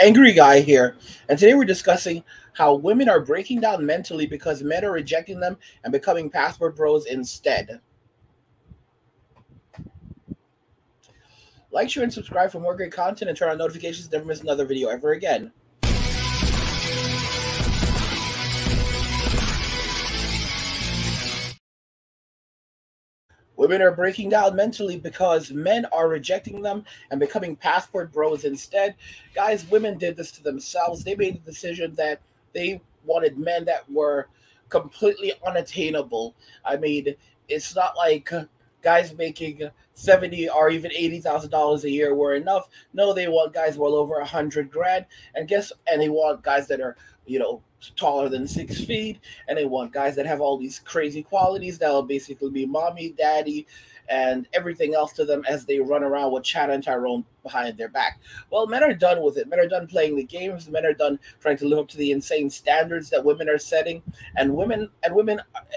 Angry Guy here, and today we're discussing how women are breaking down mentally because men are rejecting them and becoming password bros instead. Like, share, and subscribe for more great content and turn on notifications to never miss another video ever again. Women are breaking down mentally because men are rejecting them and becoming passport bros instead. Guys, women did this to themselves. They made the decision that they wanted men that were completely unattainable. I mean, it's not like guys making $70 or even $80,000 a year were enough. No, they want guys well over $100,000, and they want guys that are, taller than 6 feet, and they want guys that have all these crazy qualities that'll basically be mommy, daddy, and everything else to them as they run around with Chad and Tyrone behind their back. Well, men are done with it. Men are done playing the games. Men are done trying to live up to the insane standards that women are setting, and women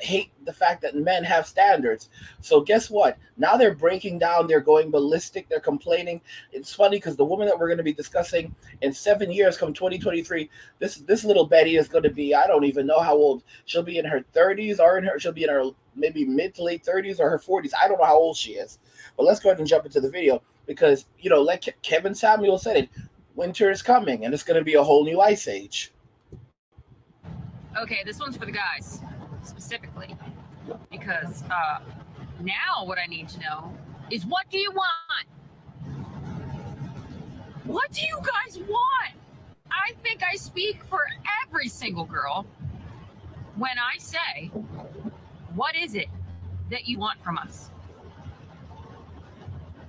hate the fact that men have standards. So guess what? Now they're breaking down. They're going ballistic. They're complaining. It's funny because the woman that we're going to be discussing in 7 years, come 2023, this little Betty is going to be, I don't even know how old. She'll be in her 30s, or she'll be in her maybe mid to late 30s or her 40s. I don't know how old she is. But let's go ahead and jump into the video because, like Kevin Samuel said it, winter is coming and it's going to be a whole new ice age. Okay, this one's for the guys specifically because now what I need to know is, what do you want? What do you guys want? I think I speak for every single girl when I say, what is it that you want from us?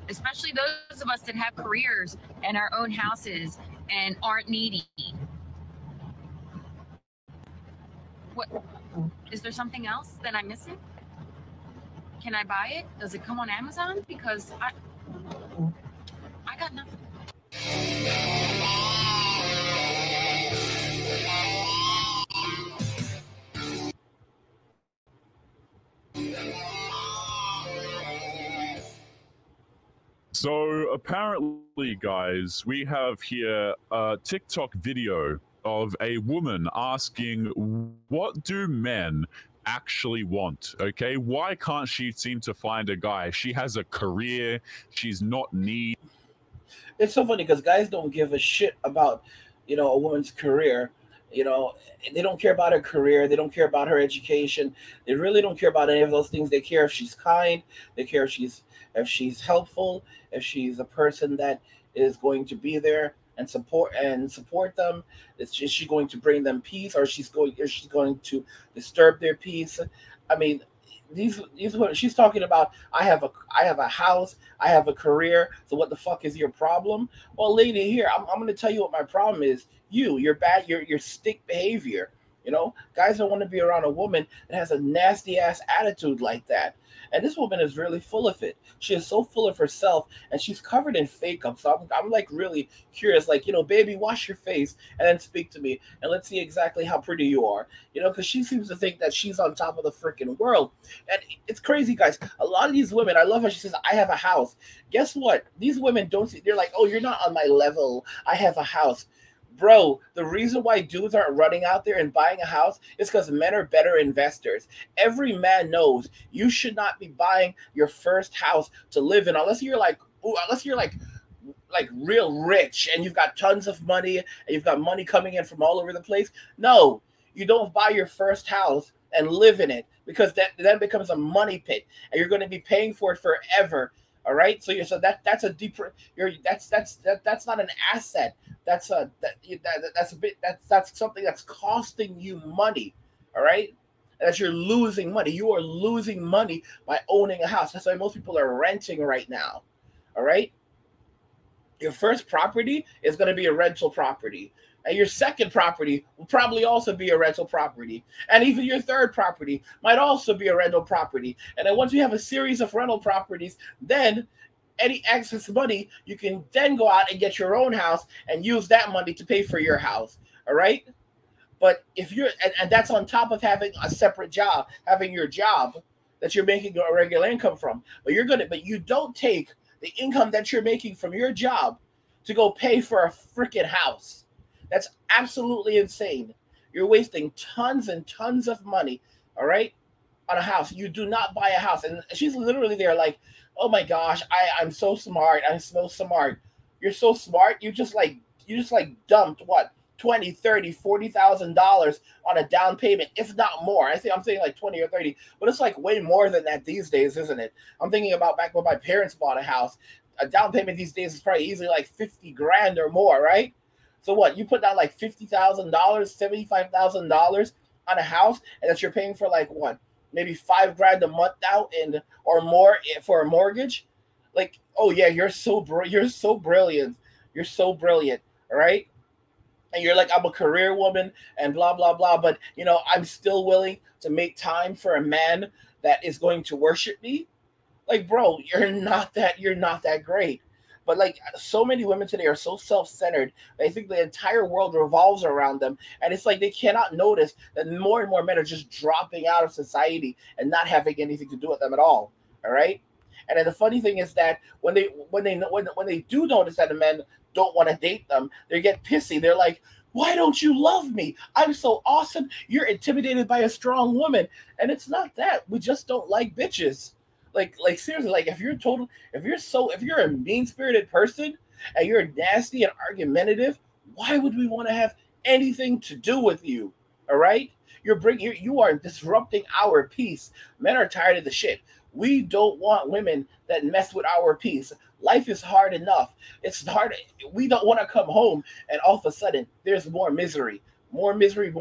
Especially those of us that have careers and our own houses and aren't needy. What is there something else that I'm missing? Can I buy it? Does it come on Amazon? Because I got nothing. So apparently, guys, we have here a TikTok video of a woman asking, what do men actually want? Okay, why can't she seem to find a guy? She has a career. She's not needy. It's so funny because guys don't give a shit about, a woman's career. They don't care about her career. They don't care about her education. They really don't care about any of those things. They care if she's kind. They care if she's helpful, if she's a person that is going to be there and support them. Is she going to bring them peace, or is she going to disturb their peace? I mean, these she's talking about, I have a house, I have a career, so what the fuck is your problem? Well, lady, here, I'm going to tell you what my problem is. You're bad, your stick behavior. Guys don't want to be around a woman that has a nasty ass attitude like that. And this woman is really full of it. She is so full of herself, and she's covered in fake up. So I'm like really curious, like, baby, wash your face and then speak to me, and let's see exactly how pretty you are. Because she seems to think that she's on top of the freaking world. And it's crazy, guys. A lot of these women, I love how she says, I have a house. Guess what? These women don't see, they're like, oh, you're not on my level. I have a house. Bro, the reason why dudes aren't running out there and buying a house is because men are better investors. Every man knows you should not be buying your first house to live in unless you're like real rich and you've got tons of money and you've got money coming in from all over the place. No, you don't buy your first house and live in it, because that then becomes a money pit and you're going to be paying for it forever. All right, that's a deeper. That's not an asset. That's something that's costing you money. All right, that you're losing money. You are losing money by owning a house. That's why most people are renting right now. All right, your first property is going to be a rental property. And your second property will probably also be a rental property. And even your third property might also be a rental property. And then once you have a series of rental properties, then any excess money, you can then go out and get your own house and use that money to pay for your house. All right? But if you're, and that's on top of having a separate job, having your job that you're making a regular income from. But you don't take the income that you're making from your job to go pay for a freaking house. That's absolutely insane. You're wasting tons and tons of money, all right, on a house. You do not buy a house. And she's literally there like, oh my gosh, I'm so smart. I'm so smart. You're so smart. You just like dumped what, 20, 30, $40,000 on a down payment, if not more. I'm saying like 20 or 30, but it's like way more than that these days, isn't it? I'm thinking about back when my parents bought a house. A down payment these days is probably easily like 50 grand or more, right? So what, you put down like $50,000, $75,000 on a house, and that you're paying for like what, maybe 5 grand a month now or more for a mortgage? Like, oh yeah, you're so brilliant. You're so brilliant, all right? And you're like, I'm a career woman and blah blah blah, but I'm still willing to make time for a man that is going to worship me. Like, bro, you're not that great. But like, so many women today are so self-centered. They think the entire world revolves around them, and it's like they cannot notice that more and more men are just dropping out of society and not having anything to do with them at all. All right. And then the funny thing is that when they do notice that the men don't want to date them, they get pissy. They're like, why don't you love me? I'm so awesome. You're intimidated by a strong woman. And it's not that. We just don't like bitches. Like seriously, like if you're a mean-spirited person and you're nasty and argumentative, why would we want to have anything to do with you? All right? You are disrupting our peace. Men are tired of the shit. We don't want women that mess with our peace. Life is hard enough. It's hard. We don't want to come home and all of a sudden there's more misery, more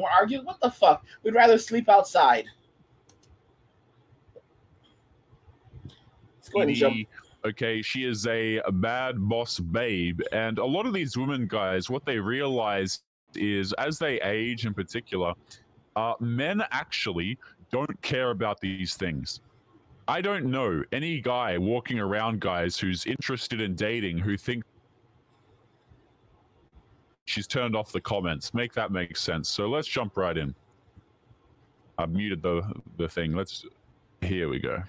arguing. What the fuck? We'd rather sleep outside. Let's go ahead and jump. Okay, she is a bad boss babe. And a lot of these women, guys, what they realize is as they age in particular, men actually don't care about these things. I don't know any guy walking around, guys, who's interested in dating who think she's turned off the comments. Make that make sense. So let's jump right in. I've muted the thing. Here we go.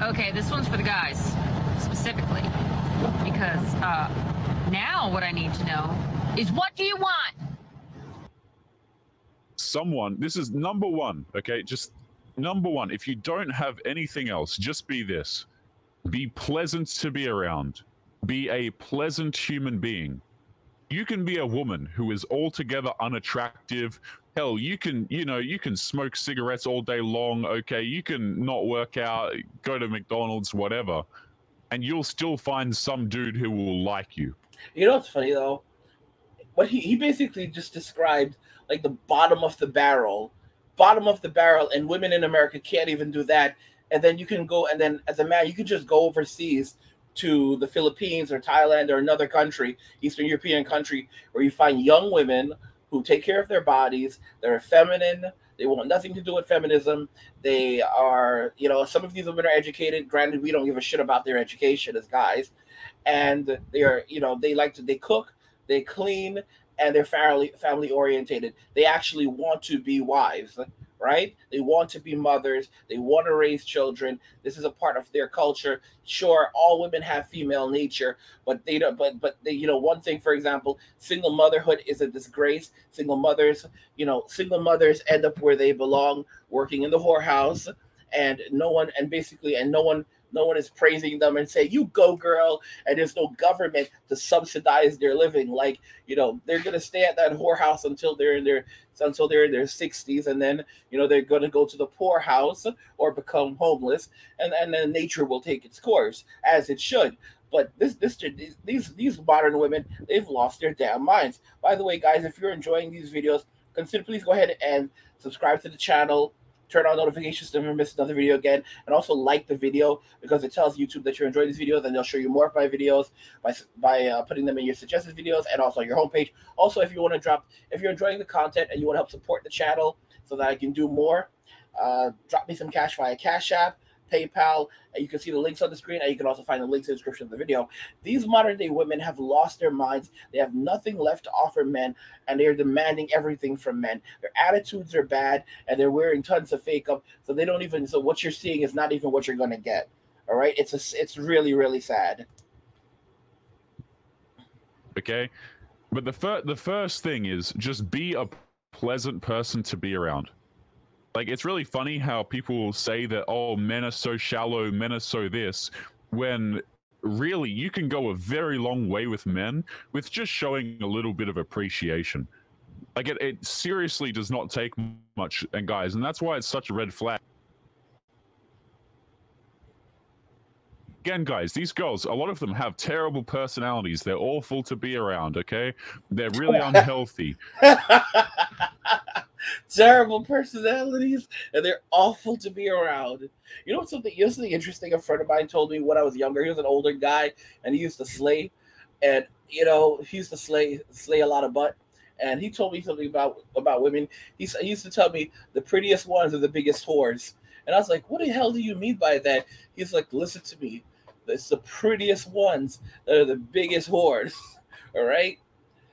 Okay, this one's for the guys, specifically. Because now what I need to know is, what do you want? This is number one, okay? Just number one. If you don't have anything else, just be this. Be pleasant to be around. Be a pleasant human being. You can be a woman who is altogether unattractive. Hell, you can smoke cigarettes all day long, okay? You can not work out, go to McDonald's, whatever, and you'll still find some dude who will like you. You know what's funny, though? What he basically just described, like the bottom of the barrel, and women in America can't even do that. And then you can go, and then as a man, you can just go overseas to the Philippines or Thailand or another country, Eastern European country, where you find young women who take care of their bodies. They're feminine. They want nothing to do with feminism. They are, some of these women are educated. Granted, we don't give a shit about their education as guys. And they are, they cook, they clean, and they're family orientated. They actually want to be wives, right? They want to be mothers. They want to raise children. This is a part of their culture. Sure, all women have female nature, but they don't. But they, one thing, for example, single motherhood is a disgrace. Single mothers end up where they belong, working in the whorehouse, and no one is praising them and say, you go girl, and there's no government to subsidize their living. Like, they're gonna stay at that whorehouse until they're in their 60s, and then they're gonna go to the poorhouse or become homeless, and then nature will take its course as it should. But these modern women, they've lost their damn minds. By the way, guys, if you're enjoying these videos, please go ahead and subscribe to the channel. Turn on notifications to never miss another video again, and also like the video, because it tells YouTube that you're enjoying these videos, and they'll show you more of my videos by putting them in your suggested videos and also on your homepage. Also, if you're enjoying the content and you want to help support the channel so that I can do more, drop me some cash via Cash App, PayPal, and you can see the links on the screen, and you can also find the links in the description of the video. These modern day women have lost their minds. They have nothing left to offer men, and they're demanding everything from men. Their attitudes are bad, and they're wearing tons of fake up, so what you're seeing is not even what you're going to get. All right? It's really, really sad. Okay? But the first thing is just be a pleasant person to be around. Like, it's really funny how people say that, oh, men are so shallow, men are so this, when really you can go a very long way with men with just showing a little bit of appreciation. Like, it seriously does not take much, and guys, and that's why it's such a red flag. Again, guys, these girls, a lot of them have terrible personalities. They're awful to be around, okay? They're really unhealthy. Terrible personalities, and they're awful to be around. You know something interesting? A friend of mine told me when I was younger. He was an older guy, and he used to slay, and he used to slay a lot of butt. And he told me something about women. He used to tell me the prettiest ones are the biggest whores. And I was like, what the hell do you mean by that? He's like, listen to me. It's the prettiest ones that are the biggest whores. All right?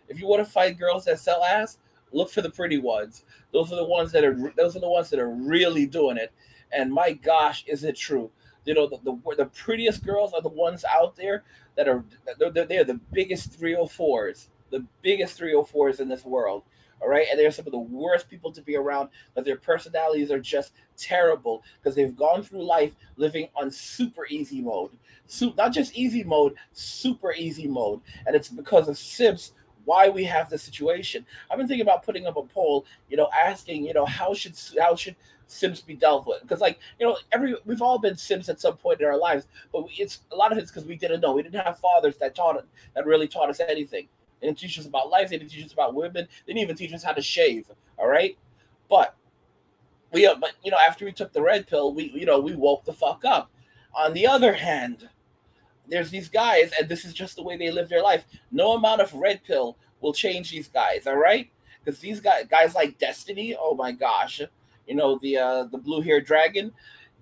If you want to fight girls that sell ass, look for the pretty ones. Those are the ones that are really doing it. And my gosh, is it true? The prettiest girls are the ones out there that are they're the biggest 304s, the biggest 304s in this world. All right, and they're some of the worst people to be around, but their personalities are just terrible because they've gone through life living on super easy mode. Not just easy mode, super easy mode. And it's because of simps why we have this situation. I've been thinking about putting up a poll, asking, how should simps be dealt with? Because we've all been simps at some point in our lives, but it's a lot of it's because we didn't know. We didn't have fathers that really taught us anything. They didn't teach us about life. They didn't teach us about women. They didn't even teach us how to shave. All right, but after we took the red pill, we woke the fuck up. On the other hand, there's these guys, and this is just the way they live their life. No amount of red pill will change these guys. All right, because these guys like Destiny. Oh my gosh, the blue-haired dragon,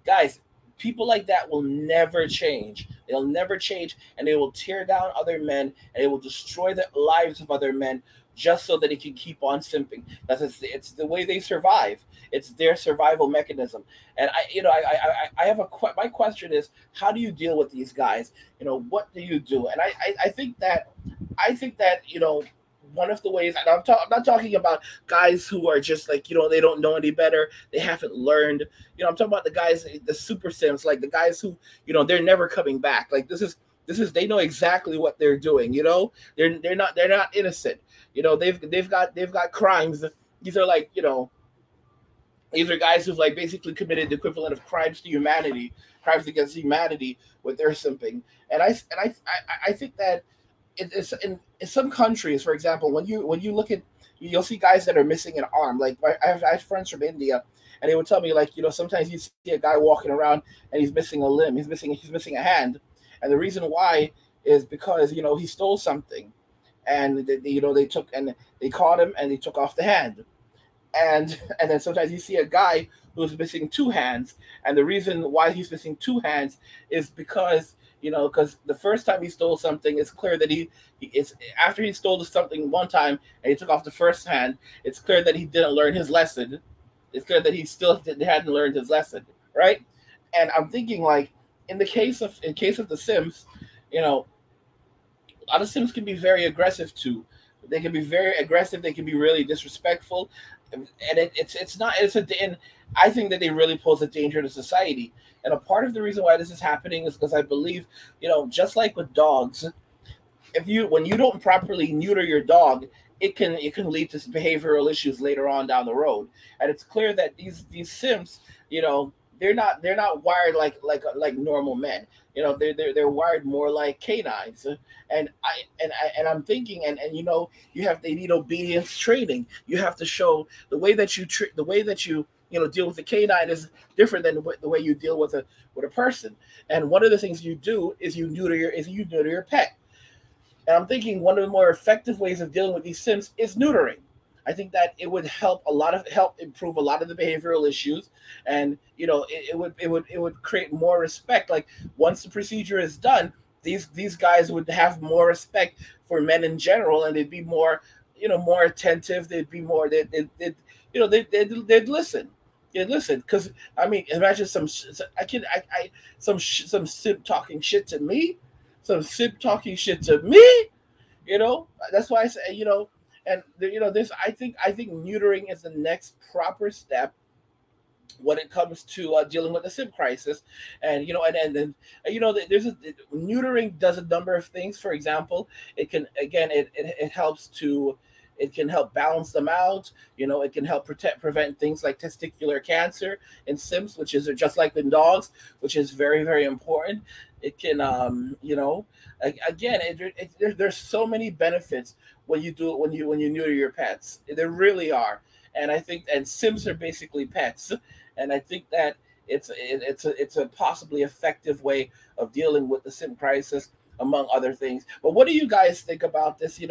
guys. People like that will never change. They'll never change, and they will tear down other men, and they will destroy the lives of other men just so that they can keep on simping. It's the way they survive. It's their survival mechanism. And I have my question is, how do you deal with these guys? What do you do? And I think that one of the ways, and I'm not talking about guys who are just like, they don't know any better. They haven't learned. I'm talking about the guys, the super sims, like the guys who, they're never coming back. Like this is, they know exactly what they're doing. They're not innocent. They've got crimes. These are like, these are guys who've like basically committed the equivalent of crimes against humanity with their simping. And I think that it's in some countries, for example, when you look at, you'll see guys that are missing an arm. Like I have friends from India, and they would tell me like, sometimes you see a guy walking around and he's missing a limb, he's missing a hand, and the reason why is because he stole something, and they caught him and they took off the hand, and then sometimes you see a guy who's missing two hands, and the reason why he's missing two hands is because because the first time he stole something, it's clear that it's after he stole something one time and he took off the first hand, it's clear that he didn't learn his lesson. It's clear that he still hadn't learned his lesson, right? And I'm thinking like in case of the Sims, a lot of Sims can be very aggressive too. They can be very aggressive. They can be really disrespectful, and I think that they really pose a danger to society. And a part of the reason why this is happening is because I believe, just like with dogs, when you don't properly neuter your dog, it can lead to behavioral issues later on down the road. And it's clear that these Sims, they're not wired like normal men. They're wired more like canines. And I'm thinking, and they need obedience training. You have to show the way that you deal with a canine is different than the way you deal with a person. And one of the things you do is you neuter your pet. And I'm thinking one of the more effective ways of dealing with these Sims is neutering. I think that it would help improve a lot of the behavioral issues, and it would create more respect. Like once the procedure is done, these guys would have more respect for men in general, and they'd be more more attentive. They'd be more they'd listen. Yeah, listen, because I mean, imagine some simp talking shit to me, That's why I say, and this I think neutering is the next proper step when it comes to dealing with the SIM crisis. And then there's neutering does a number of things. For example, it can, again, it helps to, it can help balance them out. It can help prevent things like testicular cancer in Sims, which is just like in dogs, which is very, very important. It can, again, there's so many benefits when you do it, when you neuter your pets. There really are. And I think, and Sims are basically pets, and I think that it's a possibly effective way of dealing with the sim crisis, among other things. But what do you guys think about this?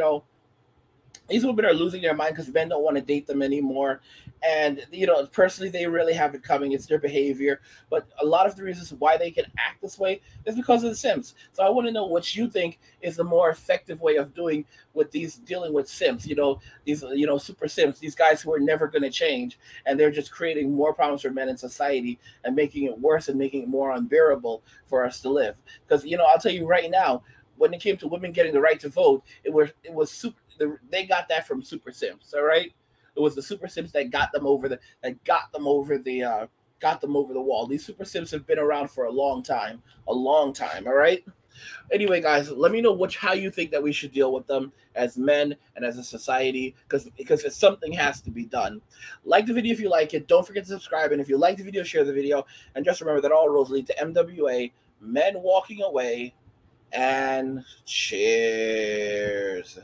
These women are losing their mind because men don't want to date them anymore. And, personally, they really have it coming. It's their behavior. But a lot of the reasons why they can act this way is because of the Sims. So I want to know what you think is the more effective way of dealing with Sims, these, super Sims, these guys who are never going to change. And they're just creating more problems for men in society and making it worse and making it more unbearable for us to live. Because, I'll tell you right now, when it came to women getting the right to vote, it was super. They got that from Super Sims. All right, it was the Super Sims that got them over the wall. These Super Sims have been around for a long time. All right. Anyway, guys, let me know how you think that we should deal with them as men and as a society, because something has to be done. Like the video if you like it. Don't forget to subscribe, and if you like the video, share the video. And just remember that all roads lead to MWA. Men walking away. And cheers.